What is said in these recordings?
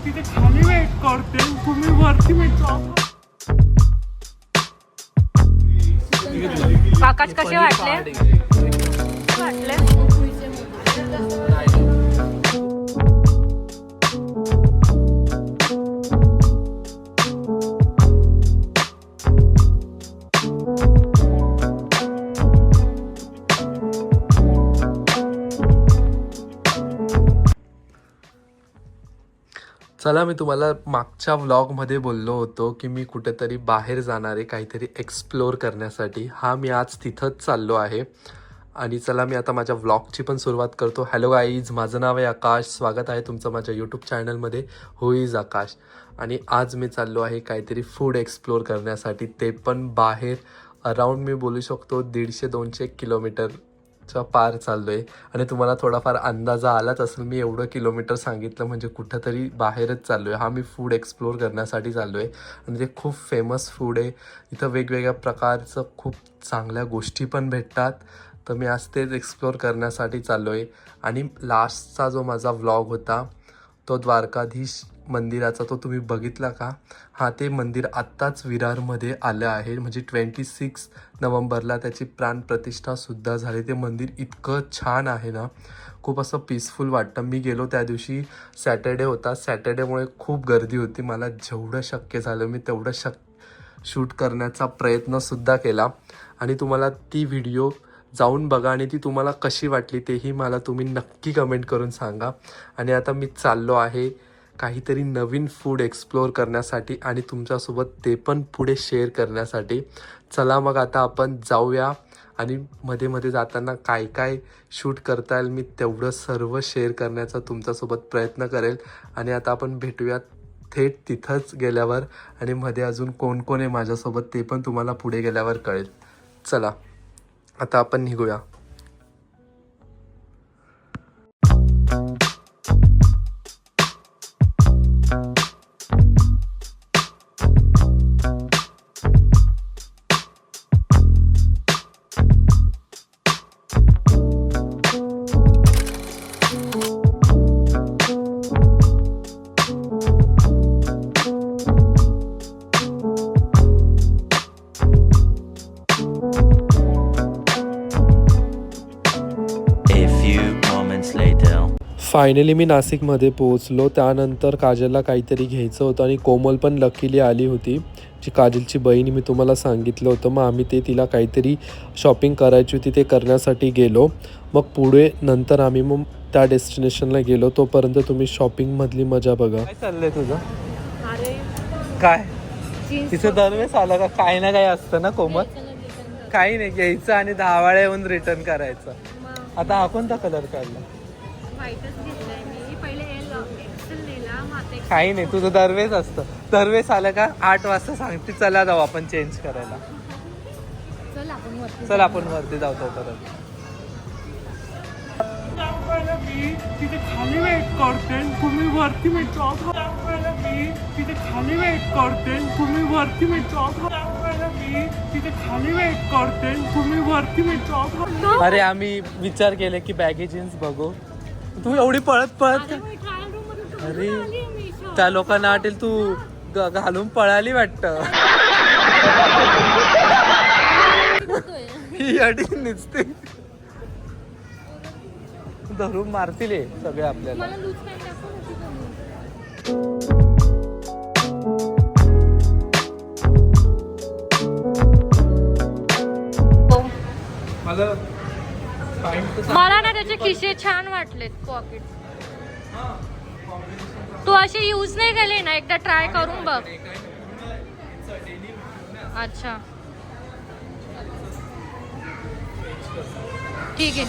तिथे खाली वेट करते, तुम्ही वरती वेट आकाश कसे वाटले? चला, मी तुम्हाला मागच्या व्लॉगमध्ये बोललो होतो की मी कुठेतरी बाहेर जाणार आहे काहीतरी एक्सप्लोअर करण्यासाठी. हा मी आज तिथंच चाललो आहे. आणि चला, मी आता माझ्या व्लॉगची पण सुरुवात करतो. हॅलो गाईज, माझं नाव आहे आकाश. स्वागत आहे तुमचं माझ्या यूट्यूब चॅनलमध्ये हू इज आकाश. आणि आज मी चाललो आहे काहीतरी फूड एक्सप्लोअर करण्यासाठी, ते पण बाहेर. अराऊंड मी बोलू शकतो 150-200 किलोमीटरच्या पार चाललो आहे. आणि तुम्हाला थोडाफार अंदाजा आलाच असेल, मी एवढं किलोमीटर सांगितलं म्हणजे कुठंतरी बाहेरच चाललो आहे. हा मी फूड एक्सप्लोअर करण्यासाठी चाललो आहे. आणि ते खूप फेमस फूड आहे. इथं वेगवेगळ्या प्रकारचं खूप चांगल्या गोष्टी पण भेटतात. तर मी आज तेच एक्सप्लोअर करण्यासाठी चाललो आहे. आणि लास्टचा जो माझा व्लॉग होता तो द्वारकाधीश मंदिराचा, तो तुम्ही बघितला का? हां, ते मंदिर आत्ताच विरारमध्ये आलं आहे. म्हणजे 26 नोव्हेंबरला त्याची प्राणप्रतिष्ठासुद्धा झाली. ते मंदिर इतकं छान आहे ना, खूप असं पीसफुल वाटतं. मी गेलो त्या दिवशी सॅटर्डे होता. सॅटर्डेमुळे खूप गर्दी होती. मला जेवढं शक्य झालं मी तेवढं शूट करण्याचा प्रयत्नसुद्धा केला. आणि तुम्हाला ती व्हिडिओ जाऊन बघा आणि ती तुम्हाला कशी वाटली तेही मला तुम्ही नक्की कमेंट करून सांगा. आणि आता मी चाललो आहे काहीतरी नवीन फूड एक्सप्लोअर करण्यासाठी आणि तुमच्यासोबत ते पण पुढे शेअर करण्यासाठी. चला मग आता आपण जाऊया. आणि मध्ये मध्ये जाताना काय काय शूट करता येईल मी तेवढं सर्व शेअर करण्याचा तुमच्यासोबत प्रयत्न करेल. आणि आता आपण भेटूयात थेट तिथंच गेल्यावर. आणि मध्ये अजून कोण कोण आहे माझ्यासोबत ते पण तुम्हाला पुढे गेल्यावर कळेल. चला, आता आपण निघूया. फायनली मी नाशिकमध्ये पोहोचलो. त्यानंतर काजलला काहीतरी घ्यायचं होतं आणि कोमल पण लकीली आली होती, जी काजलची बहीण. मी तुम्हाला सांगितलं होतं. मग आम्ही ते तिला काहीतरी शॉपिंग करायची होती ते करण्यासाठी गेलो. मग पुढे नंतर आम्ही मग त्या डेस्टिनेशनला गेलो. तोपर्यंत तुम्ही शॉपिंगमधली मजा बघा. काय चाललंय तुझं? काय तिथं दरवेळेस आलं का काय ना काय असतं ना कोमल? काही नाही, घ्यायचं आणि 10 वेळा येऊन रिटर्न करायचं. आता हा कोणता कलर काढला? काही नाही, तुझं दरवेळेस असतं. दरवेळेस आलं का 8 वाजता सांगते चला जाऊ आपण चेंज करायला. चल आपण वरती जाऊ. तोपर्यंत तिथे खाली वेट करते, तुम्ही वरती वेट तिथे खाली वेट करते, तुम्ही वरती वेट तिथे खाली वेट करते, तुम्ही वरती वेट. अरे आम्ही विचार केले की बॅगी जीन्स बघू. तू एवढी पळत पळत, अरे त्या लोकांना वाटेल तू घालून पळाली वाटतं. ही अडी निसते धरून मारतील सगळे आपल्याला. मला ना त्याचे खिसे छान वाटलेत. पॉकेट तू अशी यूज नाही केली ना, एकदा ट्राय करून बघ. अच्छा ठीक आहे.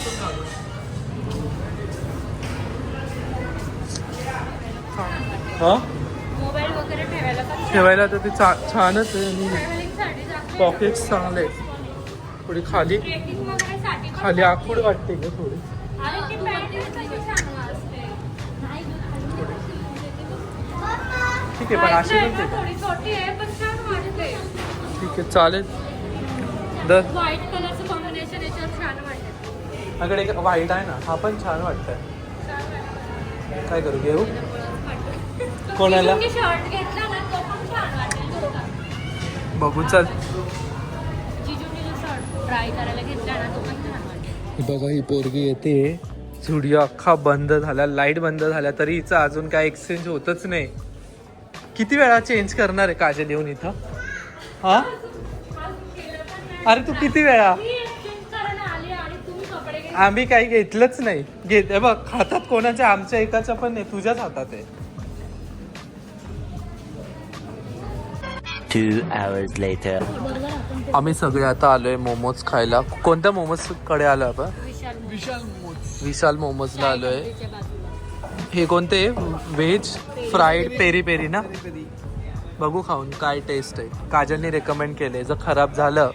मोबाईल वगैरे ठेवायला तर ते छानच आहे. आणि पॉकेट्स चांगले. थोडी खाली खाली आखूड वाटते का थोडी? ठीक आहे, पण अशी ठीक आहे, चालेल. व्हाईट कलरचं कॉम्बिनेशन याच्यावर छान वाटतं. माझ्याकडे एक व्हाईट आहे ना, हा पण छान वाटतंय. काय करू घेऊ कोणाला शर्ट घेतला ना तो पण छान वाटेल बरं का. बघू चल. जिजूने जो शर्ट ट्राय करायला घेतला ना तो पण छान वाटेल. बघा ही पोरगी येते स्टुडिओ अख्खा बंद झाला लाईट बंद झाल्या तरी हिचं अजून काय एक्सचेंज होतच नाही. किती वेळा चेंज करणार आहे काजल येऊन इथं हा अरे तू किती वेळा मी exchange करायला आली आणि तुम्ही कपडे घेतले. आम्ही काही घेतलंच नाही घेत बघ हातात कोणाच्या आमच्या एकाच्या पण नाही तुझ्याच हातात आहे. 2 hours later. आम्ही सगळे आता आलोय मोमोज खायला. कोणत्या मोमोज कडे आलो आपण विशाल मोमोजला आलोय. च्या बाजूला. हे कोणते व्हेज फ्राईड पेरी पेरी ना बघू खाऊन काय टेस्ट आहे. काजलने रेकमेंड केले जर खराब झालं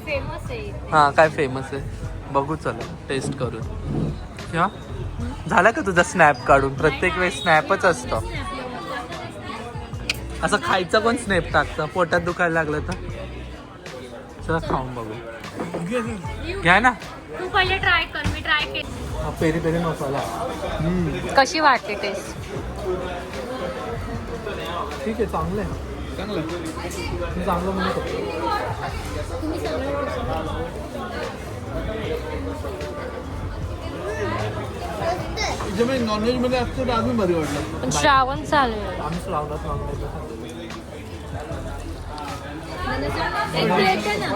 फेमस आहे. हां काय फेमस आहे बघू चला टेस्ट करून. हा झाला का तुझा स्नॅप काढून प्रत्येक वेळेस स्नॅपच असतं. असं खायचं कोण स्नॅप टाकतं पोटात दुखायला लागलं तर. चला खाऊन बघू घ्या ना. तू पहिले ट्राय कर. मी ट्राय केली. हा पेरी पेरी मसाला कशी वाटते टेस्ट. ठीक आहे चांगलं आहे चांगलं म्हणू शकतो. नॉनव्हेज मध्ये असतं तर अजून भारी वाटलं. पण श्रावण चालू आहे. आम्ही श्रावणात एक प्लेट आहे ना.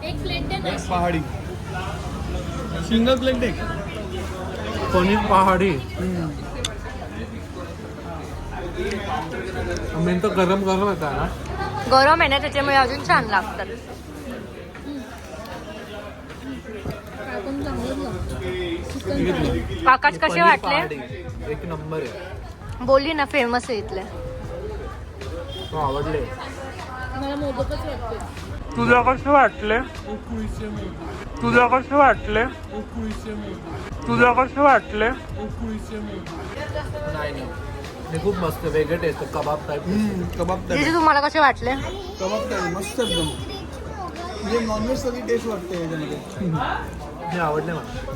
एक प्लेट आहे ना. पहाडी सिंगल प्लेट एक पनीर पहाडी मेन तर गरम गरम येत आहे ना. गरम आहे ना त्याच्यामुळे अजून छान लागतात. आकाश कसे पनीर वाटले. पहाडी एक नंबर आहे. बोलली ना फेमस आहे इथले. आवडले. मला मोदकच वाटते. तुला कसे वाटले तुला कसे वाटले तुला कसे वाटले नाही हे खूप मस्त वेगळं टेस्ट कबाब टाईप. कबाब जिजू तुम्हाला कसे वाटले. कबाब टाईप मस्त एकदम म्हणजे नॉनव्हेज सगळी टेस्ट वाटते याच्यामध्ये. हे आवडले मला.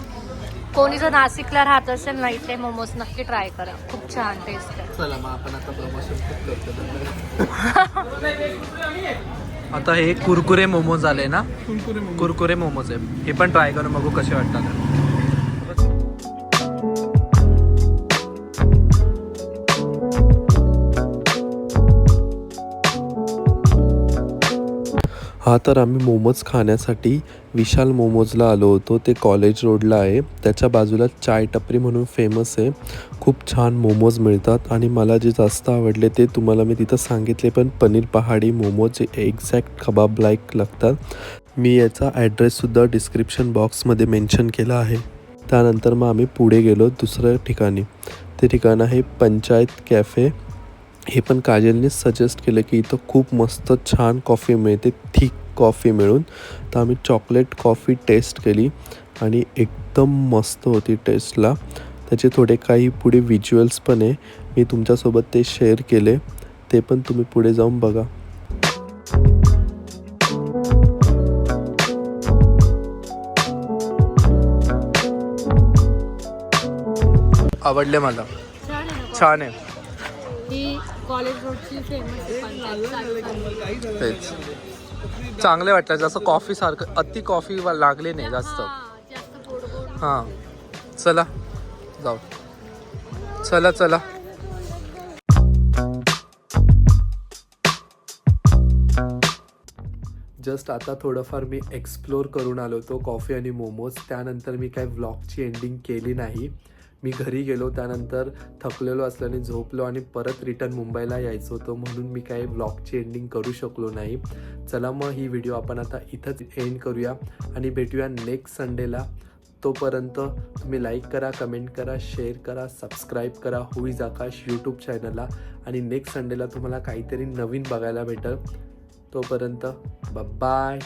कोणी जर नाशिकला राहत असेल ना इथे मोमोज नक्की ट्राय करा. खूप छान टेस्ट आहे. चला मग आपण आता प्रमोशन खूप करतो. आता हे कुरकुरे मोमोज आले ना. कुरकुरे मोमोज आहे हे पण ट्राय करून बघू कसे वाटतात. हा तर आम्ही मोमोज खाण्यासाठी विशाल मोमोजला आलो होतो. ते कॉलेज रोडला आहे. त्याच्या बाजूला चाय टपरी म्हणून फेमस आहे. खूप छान मोमोज मिळतात आणि मला जे जास्त आवडले ते तुम्हाला मी तिथं सांगितले. पण पनीर पहाडी मोमोज एक्झॅक्ट कबाब लाईक लागतात. मी याचा ॲड्रेससुद्धा डिस्क्रिप्शन बॉक्समध्ये मेन्शन केला आहे. त्यानंतर मग आम्ही पुढे गेलो दुसऱ्या ठिकाणी. ते ठिकाण आहे पंचायत कॅफे. हे पण काजलने सजेस्ट केलं की इथं खूप मस्त छान कॉफी मिळते थिक कॉफी मिळून. तर आम्ही चॉकलेट कॉफी टेस्ट केली आणि एकदम मस्त होती टेस्टला. त्याचे थोडे काही पुढे व्हिज्युअल्स पण आहे. मी तुमच्यासोबत ते शेअर केले. ते पण तुम्ही पुढे जाऊन बघा. आवडले मला. छान आहे. ही कॉलेज रोडची फेमस तेच चांगले वाटलं. जसं कॉफी सारखं अति कॉफी लागले नाही जास्त. हां चला जाऊ. चला चला. जस्ट आता थोडंफार मी एक्सप्लोर करून आलो होतो कॉफी आणि मोमोज. त्यानंतर मी काय व्लॉगची एंडिंग केली नाही. मी घरी गेलो त्यानंतर थकलेलो असल्याने झोपलो आणि परत रिटर्न मुंबईला यायचं होतं म्हणून मी काही व्लॉगची एंडिंग करू शकलो नाही. चला मग ही व्हिडिओ आपण आता इथंच एंड करूया आणि भेटूया नेक्स्ट संडेला. तोपर्यंत तुम्ही लाईक करा, कमेंट करा, शेअर करा, सबस्क्राईब करा हू इज आकाश यूट्यूब चॅनलला. आणि नेक्स्ट संडेला तुम्हाला काहीतरी नवीन बघायला भेटेल. तोपर्यंत बाय.